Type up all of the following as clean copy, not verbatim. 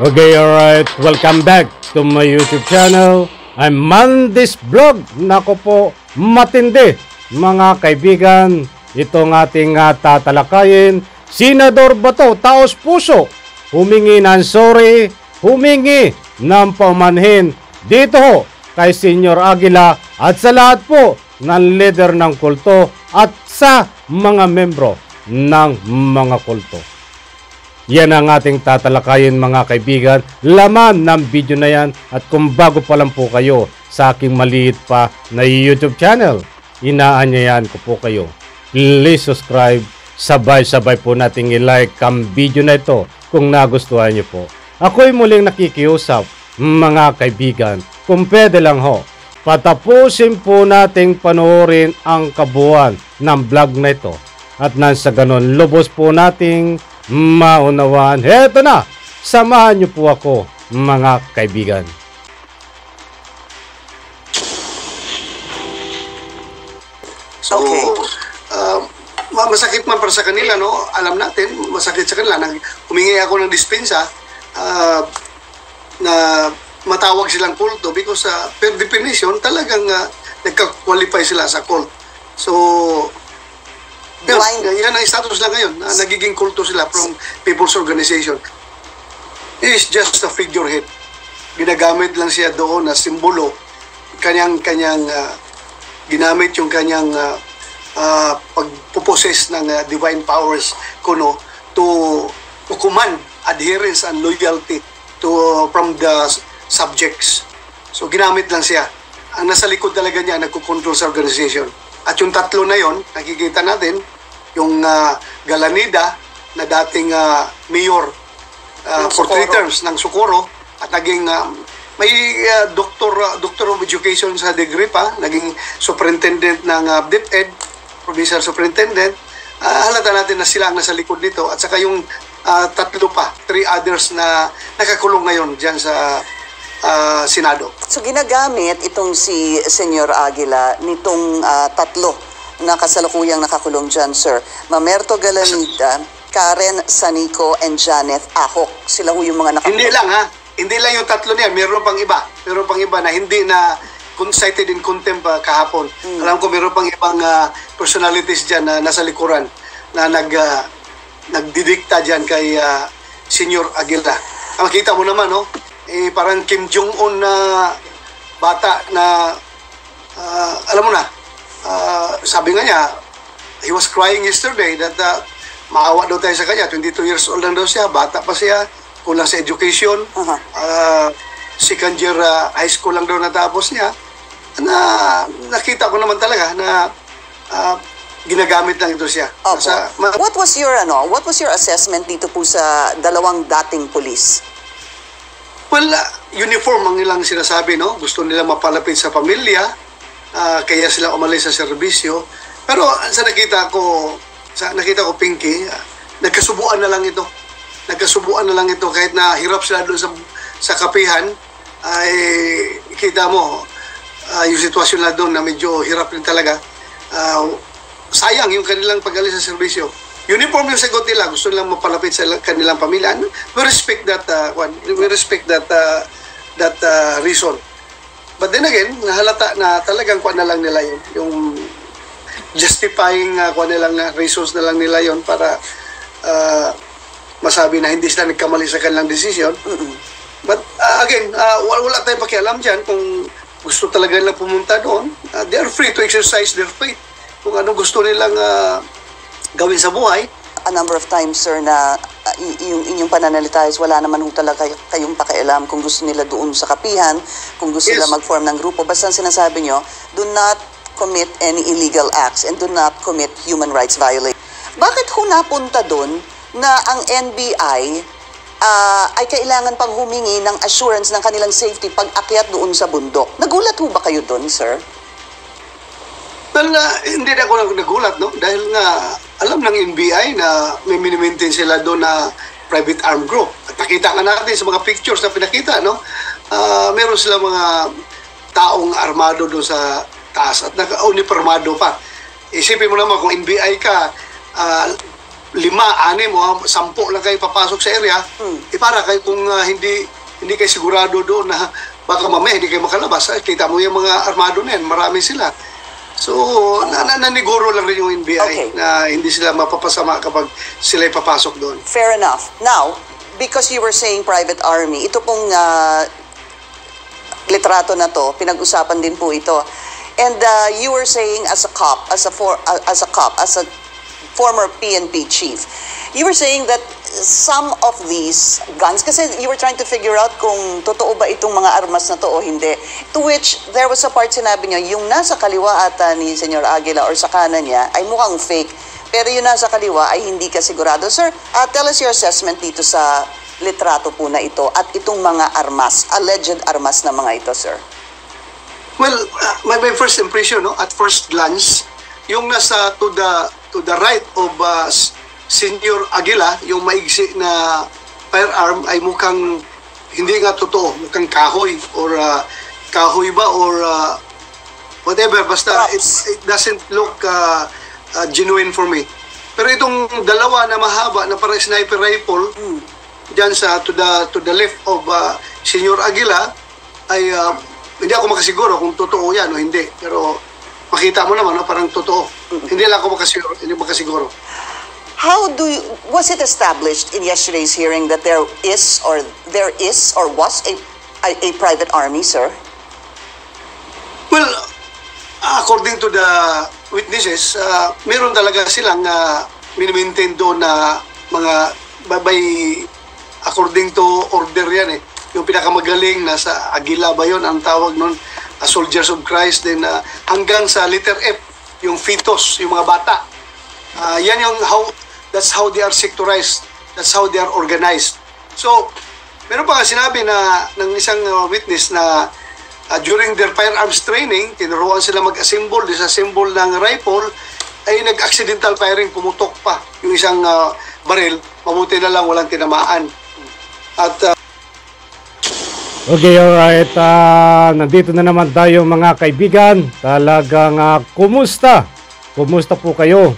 Okay, alright. Welcome back to my YouTube channel. I'm Mandis Vlog. Nako po, matindi mga kaibigan. Itong ating tatalakayin. Senador Bato, taos puso, humingi ng sorry, humingi ng paumanhin dito ho kay Senyor Aguila at sa lahat po ng leader ng kulto at sa mga membro ng mga kulto. Yan ang ating tatalakayin mga kaibigan. Laman ng video na yan. At kung bago pa lang po kayo sa aking maliit pa na YouTube channel, inaanyayahan ko po kayo. Please subscribe. Sabay-sabay po nating i-like ang video na ito kung nagustuhan nyo po. Ako'y muling nakikiusap mga kaibigan. Kung pwede lang ho, patapusin po nating panoorin ang kabuuan ng vlog na ito. At nang sa ganon, lubos po nating maunawaan. Heto na, samahan niyo po ako mga kaibigan. So, masakit man para sa kanila, no? Alam natin, masakit sa kanila. Humingi ako ng dispensa na matawag silang kulto because per definition, talagang nagka-qualify sila sa cult. So, yan ang status lang ngayon. Nagiging kulto sila from People's Organization. He is just a figurehead. Ginagamit lang siya doon na simbolo. Ginamit yung kanyang pagpuposes ng divine powers kuno to command adherence and loyalty from the subjects. So ginamit lang siya. Ang nasa likod talaga niya nagko-control sa organization. At yung tatlo na yon, nakikita natin yung Galanida na dating mayor for 3 terms ng Socorro at naging may doctor of education sa degree pa, naging superintendent ng DepEd, provincial superintendent. Halata natin na sila ang nasa likod nito at saka yung tatlo pa, 3 others na nakakulong ngayon dyan sa Senado. So ginagamit itong si Senyor Aguila nitong tatlo na kasalukuyang nakakulong dyan, sir. Mamerto Galanida, Karen Sanico, and Janet Ahok. Sila ho yung mga nakakulong. Hindi lang ha. Hindi lang yung tatlo niya. Meron pang iba. Meron pang iba na hindi na cited in contempt kahapon. Alam ko meron pang ibang personalities dyan na nasa likuran na nagdidikta dyan kay Senyor Aguila. Makita mo naman, no? Parang Kim Jong-un na bata na alam mo na, sabi nga niya, he was crying yesterday that maawa daw tayo sa kanya. 22 years old lang daw siya, bata pa siya, kulang sa education, second year high school lang daw natapos niya. Nakita ko naman talaga na ginagamit lang ito siya. What was your assessment dito po sa dalawang dating pulis? Well, uniform ang nilang sinasabi, no? Gusto nila mapalapit sa pamilya, kaya sila umalis sa serbisyo. Pero sa nakita ko Pinky, nagkasubuan na lang ito. Nagkasubuan na lang ito kahit na hirap sila doon sa kapihan. Ay kita mo yung sitwasyon na doon na medyo hirap rin talaga. Sayang yung kanilang pag-alis sa serbisyo. Uniform yung sagot nila, gusto nilang mapalapit sa kanilang pamilya. We respect that reason. But then again, nahalata na talagang kuha na lang nila yun. Yung justifying kuha na lang na reasons na lang nila yun para masabi na hindi sila nagkamali sa kanilang decision. But again, wala tayong pakialam dyan. Kung gusto talaga nilang pumunta doon, they are free to exercise their faith. Kung ano gusto nilang gawin sa buhay. A number of times, sir, na yung inyong pananalita is wala naman talaga kayong pakialam kung gusto nila doon sa kapihan, kung gusto nila mag-form ng grupo. Basta sinasabi nyo, do not commit any illegal acts and do not commit human rights violation. Bakit ho napunta doon na ang NBI ay kailangan pang humingi ng assurance ng kanilang safety pag akyat doon sa bundok? Nagulat ho ba kayo doon, sir? Well, hindi na ako nagulat, no? Dahil nga, alam ng NBI na may mini-maintain sila doon na private armed group. At nakita nga natin sa mga pictures na pinakita, no? Meron sila mga taong armado doon sa taas at naka-uniformado pa. Isipin mo naman kung NBI ka, 5, 6 o 10 lang kayo papasok sa area, para kayo kung hindi kayo sigurado doon na baka mamaya hindi kayo makalabas. Kita mo yung mga armado na yan, marami sila. So, naniguro lang rin yung NBI na hindi sila mapapasama kapag sila papasok doon. Fair enough. Now, because you were saying private army, ito pong litrato na to, pinag-usapan din po ito. And you were saying as a former PNP chief, you were saying that some of these guns, kasi you were trying to figure out kung totoo ba itong mga armas na to o hindi. To which, there was a part sinabi niya, yung nasa kaliwa ata ni Senyor Aguila or sa kanan niya ay mukhang fake. Pero yung nasa kaliwa ay hindi ka sigurado. Sir, tell us your assessment dito sa litrato po na ito at itong mga armas, alleged armas na mga ito, sir. Well, my first impression, no, at first glance, yung nasa to the right of Senyor Aguila, yung maigsi na firearm ay mukhang hindi nga totoo, mukhang kahoy or kahoy ba or whatever, basta it doesn't look genuine for me. Pero itong dalawa na mahaba na para sniper rifle diyan sa to the left of Senyor Aguila ay hindi ako makasiguro kung totoo yan o hindi, pero makita mo naman, no, parang totoo. Hindi lang ako makasiguro. Was it established in yesterday's hearing that there is or was a private army, sir? Well, according to the witnesses, meron talaga silang minimaintain doon na mga according to order yan eh. Yung pinakamagaling, nasa Aguila ba yun ang tawag nun, Soldiers of Christ, then hanggang sa letter F, yung fetus, yung mga bata. Yan yung that's how they are sectorized, that's how they are organized. So, meron pa nga sinabi ng isang witness na during their firearms training, tinuruan sila mag-assemble, disassemble ng rifle, ay nag-accidental firing, pumutok pa yung isang baril, mabuti na lang walang tinamaan. At okay, alright. Nandito na naman tayo mga kaibigan. Talagang kumusta? Kumusta po kayo?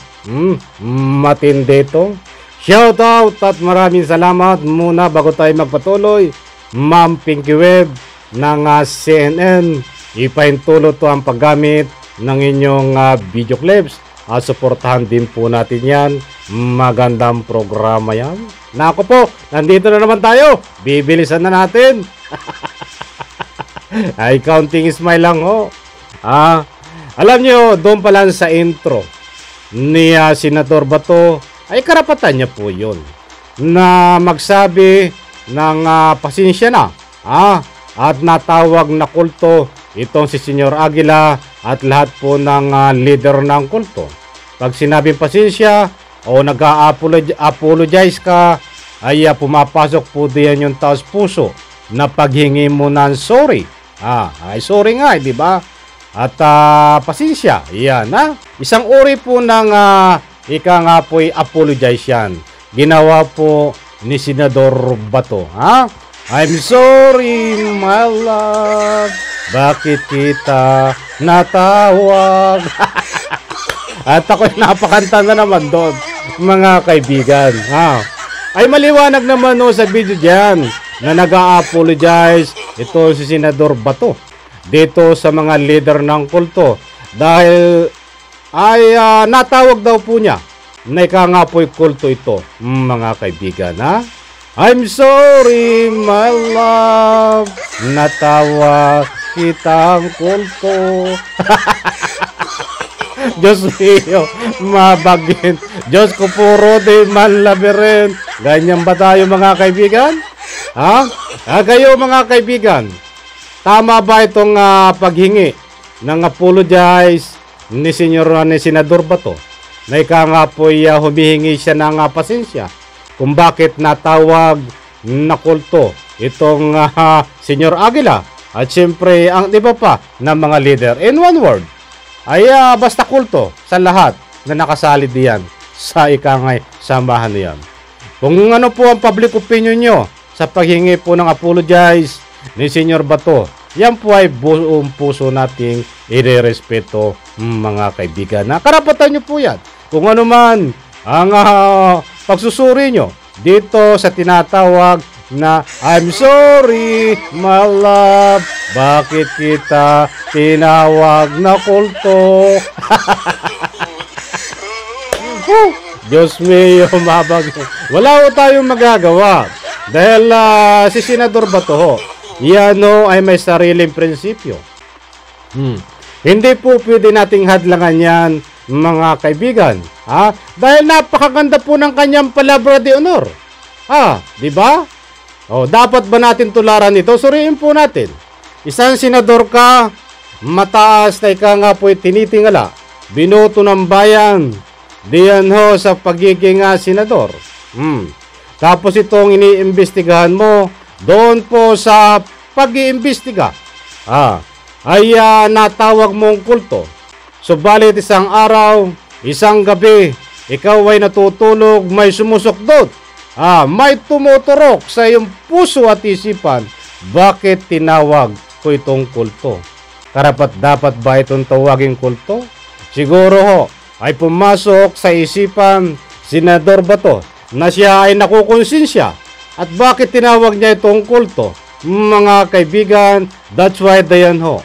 Matindi ito. Shout out at maraming salamat muna bago tayo magpatuloy. Ma'am Pinky Web ng CNN. Ipaintulot to ang paggamit ng inyong video clips. Suportahan din po natin yan. Magandang programa yan. Nako po, nandito na naman tayo. Bibilisan na natin. Ay, counting smile lang ho. Alam nyo, doon pa lang sa intro ni Senador Bato, ay karapatan niya po yun na magsabi ng pasensya na at natawag na kulto itong si Senyor Aguila at lahat po ng leader ng kulto. Pag sinabing pasensya o nag-apologize ka, ay pumapasok po diyan yung taos puso na paghingi mo ng sorry. Ay sorry nga, di ba? At pasensya, yan isang uri po ng ika nga po'y apologize yan. Ginawa po ni Senador Bato. I'm sorry, my love. Bakit kita natawag? At ako'y napakanta na naman doon, mga kaibigan. Ay maliwanag naman sa video dyan na nag-a-apologize ito si Senador Bato dito sa mga leader ng kulto dahil ay natawag daw po niya na ika nga po'y kulto ito, mga kaibigan. I'm sorry, my love, natawag kitang kulto. Diyos mio, mabagin. Diyos ko puro di man labirin. Ganyan ba tayo mga kaibigan? Kayo mga kaibigan, tama ba itong paghingi ng apologize ni Senador Bato na ika nga po'y humihingi siya ng pasensya kung bakit natawag na kulto itong Senyor Aguila at siyempre ang iba pa ng mga leader? In one word, ay basta kulto sa lahat na nakasali diyan sa ikangay samahan niyan. Kung ano po ang public opinion nyo sa paghingi po ng apologize ni Senyor Bato, yan po ay buong puso nating irerespeto, mga kaibigan. Karapatan nyo po yan. Kung ano man ang pagsusuri nyo dito sa tinatawag na I'm sorry, my love, bakit kita tinawag na kulto? Diyos mio, mabag. Wala ko tayong magagawa. Dahil si Senador Bato ho, yan ho ay may sariling prinsipyo. Hindi po pwede nating hadlangan yan, mga kaibigan. Dahil napakaganda po ng kanyang palabra de honor. Di ba? Dapat ba natin tularan ito? Suriin po natin. Isang senador ka, mataas na ika nga po'y tinitingala. Binoto ng bayan. Diyan ho sa pagiging senador. Tapos itong iniimbestigahan mo, doon po sa pag-iimbestiga, ay natawag mong kulto. Subalit isang araw, isang gabi, ikaw ay natutulog, may sumusukdot. May tumuturok sa iyong puso at isipan. Bakit tinawag ko itong kulto? Karapat dapat ba itong tawaging kulto? Siguro ho, ay pumasok sa isipan Senador Bato na siya ay nakukonsensya. At bakit tinawag niya itong kulto? Mga kaibigan, that's why dayan ho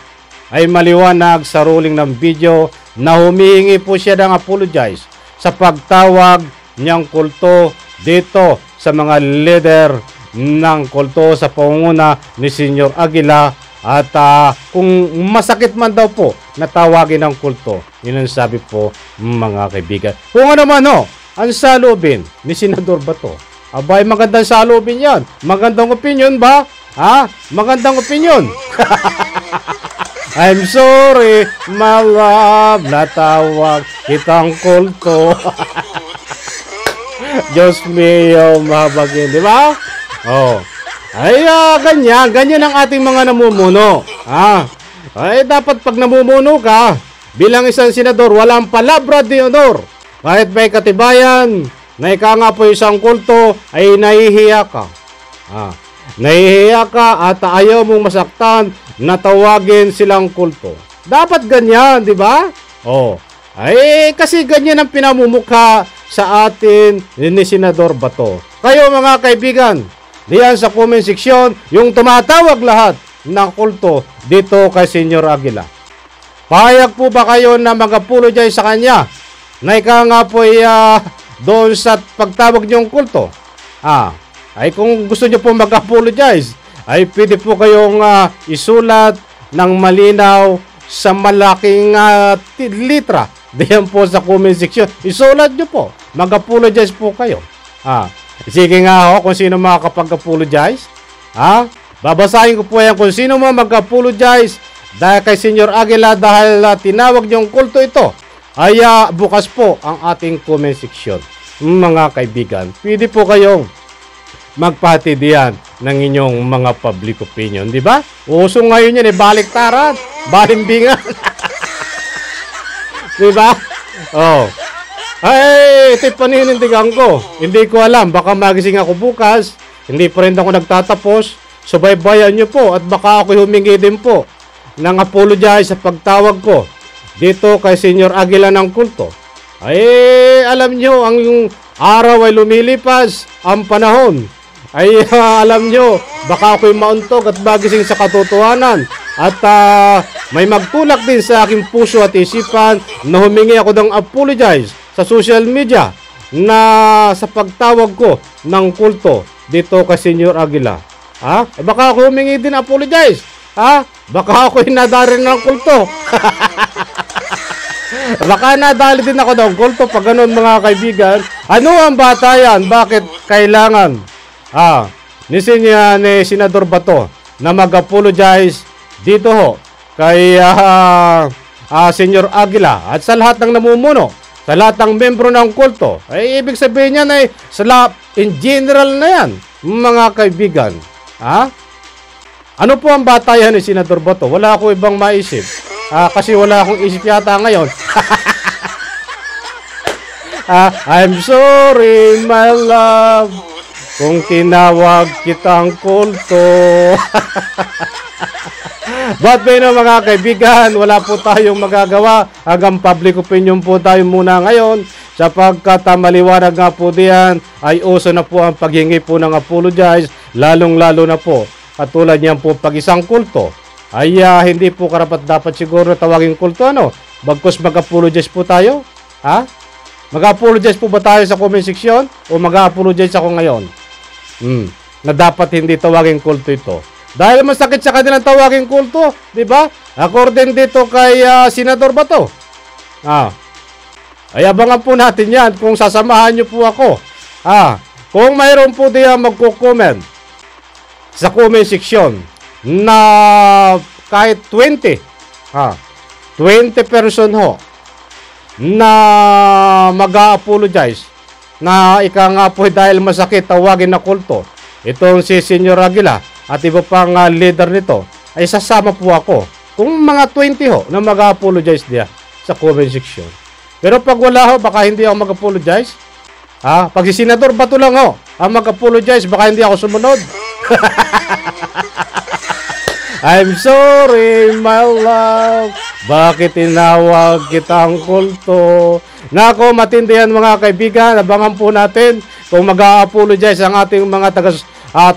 ay maliwanag sa ruling ng video na humihingi po siya ng apologize sa pagtawag niyang kulto dito sa mga leader ng kulto sa pangunguna ni Senyor Aguila. At kung masakit man daw po na tawagin ng kulto, yun ang sabi po, mga kaibigan. Kung ano man ho, ang salubin ni Senador Bato, abay magandang salubin yan. Magandang opinion ba? Magandang opinion. I'm sorry, my love, natawag kitang kulto. Diyos mio, mahabagin, di ba? Ay, ganyan ang ating mga namumuno. Ay, dapat pag namumuno ka, bilang isang senador, walang palabra de honor. Kahit may katibayan, na ika nga po isang kulto, ay nahihiya ka. Nahihiya ka at ayaw mong masaktan na tawagin silang kulto. Dapat ganyan, di ba? Ay, kasi ganyan ang pinamumukha sa atin ni Senador Bato. Kayo mga kaibigan, diyan sa comment section, yung tumatawag lahat ng kulto dito kay Senyor Aguila. Payag po ba kayo na mag-apologize sa kanya? Na ika nga po doon sa pagtawag niyong kulto? Ay kung gusto niyo po mag-apologize, ay pwede po kayong isulat ng malinaw sa malaking litra. Diyan po sa comment section. Isulat niyo po. Mag-apologize po kayo. Sige nga ho, kung sino makakapag-apologize. Babasahin ko po yan kung sino mag-apologize dahil kay Senyor Aguila dahil tinawag niyong kulto ito. Ay bukas po ang ating comment section. Mga kaibigan, pwede po kayong magpati diyan ng inyong mga public opinion, di ba? Uso ngayon yan, baliktaran, balimbingan. Di ba? Ay, ito'y paninindigan ko. Hindi ko alam, baka magising ako bukas, hindi pa rin ako nagtatapos. Subaybayan nyo po at baka ako humingi din po ng apologize sa pagtawag ko dito kay Senyor Aguila ng kulto. Ay, alam nyo, ang araw ay lumilipas, ang panahon ay alam nyo, baka ako'y mauntog at magising sa katotohanan at may magtulak din sa aking puso at isipan na humingi ako ng apologize sa social media na sa pagtawag ko ng kulto dito kay Senyor Aguila. Baka ako humingi din apologize. Baka ako'y nadari ng kulto. Baka nadali din ako ng kulto pag ganun, mga kaibigan. Ano ang batayan? Bakit kailangan ni Senador Bato na mag-apologize dito ho kay Senyor Aguila at sa lahat ng namumuno, sa lahat ng membro ng kulto? Ay ibig sabihin niyan ay in general na yan, mga kaibigan. Ano po ang batayan ni Senador Bato? Wala ako ibang maisip. Kasi wala akong isip yata ngayon. I'm sorry, my love, kung tinawag kitang kulto. But mga kaibigan, wala po tayong magagawa. Hanggang public opinion po tayo muna ngayon. Sapagkat maliwanag nga po diyan ay uso na po ang paghingi po ng apologize. Lalong-lalo na po. Katulad niyan po pag isang kulto ay hindi po karapat dapat siguro tawaging kulto bagkus mag-apologize po tayo. Ha? Mag-apologize po ba tayo sa comment section o mag-apologize ako ngayon? Na dapat hindi tawaging kulto ito. Dahil masakit sa kanilang tawaging kulto, di ba? According dito kay Senador Bato. Ay abangan po natin yan kung sasamahan nyo po ako. Kung mayroon po diyan magko-comment sa comment section na kahit 20 person ho na mag-a-apologize na ika nga po dahil masakit tawagin na kulto itong si Senyor Aguila at iba pang leader nito ay sasama po ako kung mga 20 ho na mag-a-apologize diya sa comment section. Pero pag wala ho, baka hindi ako mag-apologize. Pag si Senador Bato lang ho ang mag-apologize, baka hindi ako sumunod. I'm sorry, my love. Bakit tinawag kitang kulto? Nako, matindihan mga kaibigan. Abangan po natin kung mag-a-apologize ang ating mga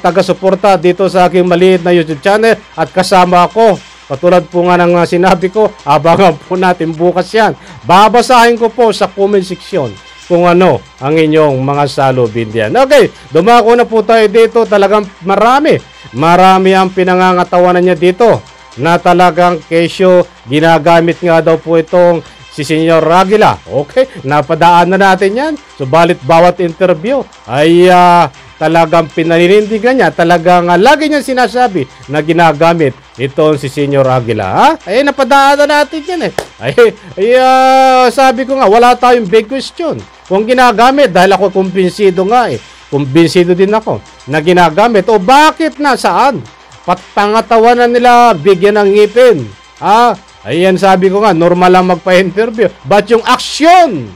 taga-suporta dito sa aking maliit na YouTube channel. At kasama ako. Katulad po nga ng sinabi ko, abangan po natin bukas yan. Babasahin ko po sa comment section kung ano ang inyong mga salubin diyan. Okay, dumako na po tayo dito. Talagang marami ang pinangangatawanan niya dito na talagang kesyo ginagamit nga daw po itong si Senyor Aguila. Okay, napadaan na natin yan. Subalit bawat interview ay talagang pinaninindigan niya. Talagang lagi niya sinasabi na ginagamit itong si Senyor Aguila. Ay, napadaan na natin yan sabi ko nga, wala tayong big question. Kung ginagamit, dahil ako kumbinsido nga kumbinsido din ako na ginagamit. O bakit na? Saan? Patangatawanan nila, bigyan ng ngipin. Ayan, sabi ko nga, normal lang magpa-interview. But yung action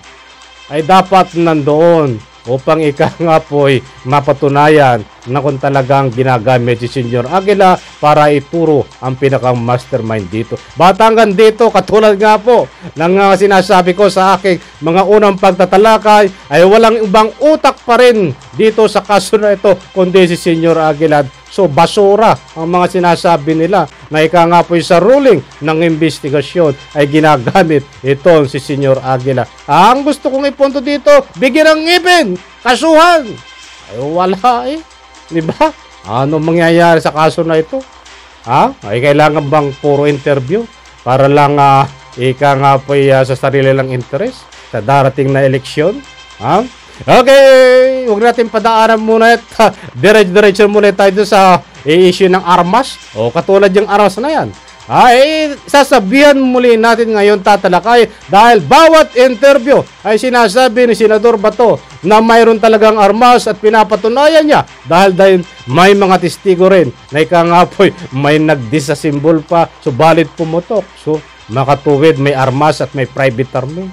ay dapat nandoon upang ika nga po'y mapatunayan na kung talagang ginagamit si Senyor Aguila para ituro ang pinakang mastermind dito. Hanggang dito, katulad nga po ng sinasabi ko sa aking mga unang pagtatalakay, ay walang ibang utak pa rin dito sa kaso na ito kundi si Senyor Aguila. So, basura ang mga sinasabi nila na ika nga po sa ruling ng investigasyon ay ginagamit itong si Senyor Aguila. Ang gusto kong ipunto dito, bigyan ng ngipin, kasuhan. Ay, wala Diba? Ano mangyayari sa kaso na ito? Ay kailangan bang puro interview para lang ika nga po sa sarili lang interest sa darating na eleksyon? Okay, huwag natin padaanan muna at diretso muna tayo sa i-issue ng armas. O katulad yung armas na yan. Sasabihan muli natin ngayon tatalakay dahil bawat interview ay sinasabi ni Senador Bato na mayroon talagang armas at pinapatunayan niya dahil may mga testigo rin na ika nga po'y may nagdisasimbol pa subalit pumutok. So makatuwid may armas at may private army.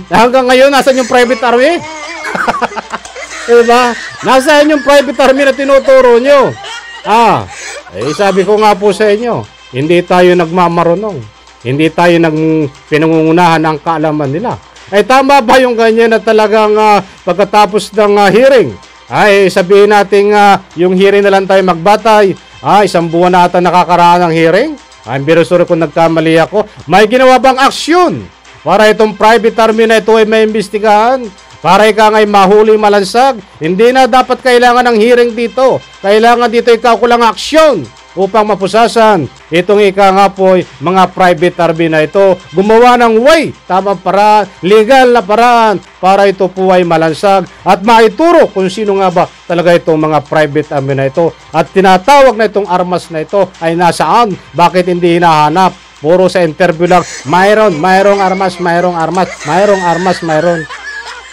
Hanggang ngayon nasan yung private army? Diba? Nasaan yung private army na tinuturo nyo? Sabi ko nga po sa inyo, hindi tayo nagmamarunong. Hindi tayo pinangungunahan ng kaalaman nila. Ay tama ba yung ganyan na talagang pagkatapos ng hearing, ay sabihin natin yung hearing na lang tayo magbatay. Isang buwan na ata nakakaraan ng hearing. Ang birusuro kung nagkamali ako. May ginawa bang aksyon para itong private army na ito ay may imbestigahan? Para ika nga'y mahuli malansag? Hindi na dapat kailangan ng hearing dito. Kailangan dito ikaw kulang aksyon upang mapusasan itong ika nga po mga private army na ito. Gumawa ng way, tamang paraan, legal na paraan para ito po ay malansag at maituro kung sino nga ba talaga itong mga private army na ito. At tinatawag na itong armas na ito ay nasaan? Bakit hindi hinahanap? Puro sa interview lang, mayroong armas.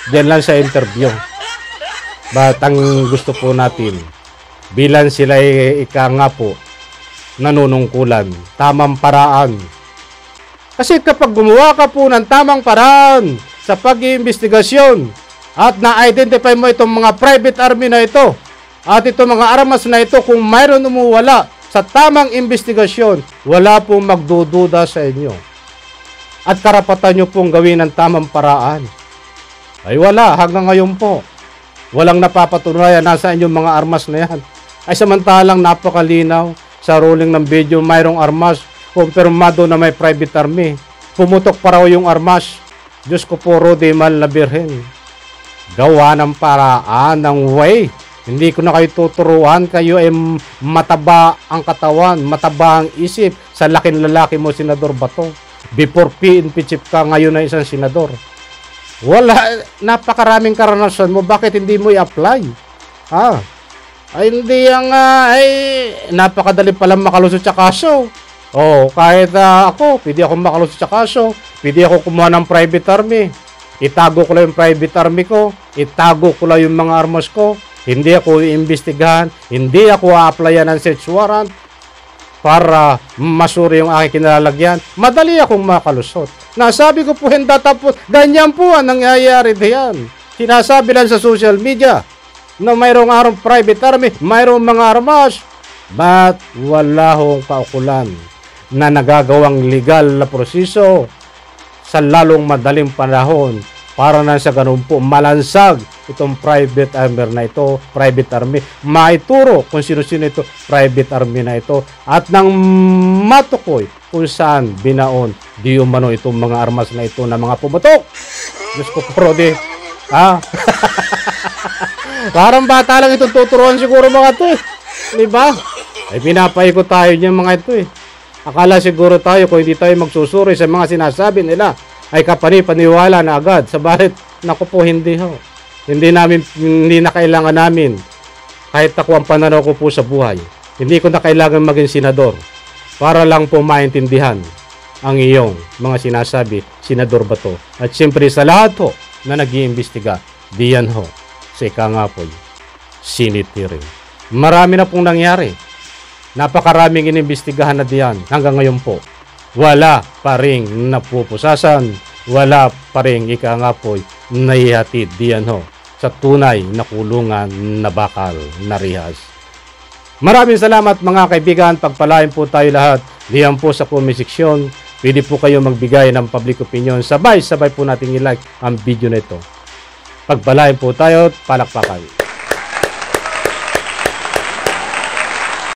Diyan lang sa interview. But ang gusto po natin, bilang sila ika nga po nanunungkulan, tamang paraan. Kasi kapag gumawa ka po ng tamang paraan sa pag-iimbestigasyon at na-identify mo itong mga private army na ito at itong mga armas na ito, kung mayroon umuwala sa tamang investigasyon, wala pong magdududa sa inyo. At karapatan nyo pong gawin ng tamang paraan. Ay wala, hanggang ngayon po. Walang napapatunayan nasa inyong mga armas na yan. Ay samantalang napakalinaw sa ruling ng video, mayroong armas, kumpirmado na may private army. Pumutok pa raw yung armas. Diyos ko po, Rodi, mahal na birhen. Gawa ng paraan, ng way. Hindi ko na kayo tuturuan, kayo ay mataba ang katawan, mataba ang isip. Sa laking lalaki mo, Senador Bato. Before PNP chief ka, ngayon na isang senador. Wala, napakaraming karanasan mo, bakit hindi mo i-apply? Ay hindi yung, napakadali palang makalusot sa kaso. Kahit ako, pwede ako makalusot sa kaso, pwede ako kumuha ng private army. Itago ko lang yung private army ko, itago ko lang yung mga armas ko, hindi ako iimbestigahan, hindi ako a-applyan ng search warrant para masuri yung aking kinalalagyan. Madali akong makalusot. Nasabi ko po, hindi tapos, ganyan po ang nangyayari diyan. Sinasabi lang sa social media na mayroong private army, mayroong mga armas, but wala hong kaukulan na nagagawang legal na proseso sa lalong madaling panahon para na sa ganun po malansag itong private army na ito, private army, maituro kung sino-sino ito, private army na ito, at nang matukoy kung saan binaon di umano itong mga armas na ito na mga pumatok. Diyos ko po, Rodi. Parang bata lang itong tuturuan siguro mga ito eh. Diba? Ay pinapaikot tayo niyan mga ito eh. Akala siguro tayo kung hindi tayo magsusuri sa mga sinasabi nila ay kapani-paniwala na agad. Sa balit, naku po, hindi ho. Hindi na kailangan namin. Kahit ako ang pananaw ko po sa buhay, hindi ko na kailangan maging senador para lang po maintindihan ang iyong mga sinasabi, Senador Bato. At siyempre sa lahat ho na nag-iimbestiga, diyan ho sa ikangapoy, sinitiring. Marami na pong nangyari. Napakaraming inimbestigahan na diyan hanggang ngayon po. Wala pa ring napupusasan, wala pa ring ikangapoy na ihatid diyan ho sa tunay na kulungan na bakal na rihas. Maraming salamat mga kaibigan, pagpalain po tayo lahat diyan po sa comment section. Pwede po kayo magbigay ng public opinion, sabay po nating i-like ang video na ito. Pagpalain po tayo, palakpakan.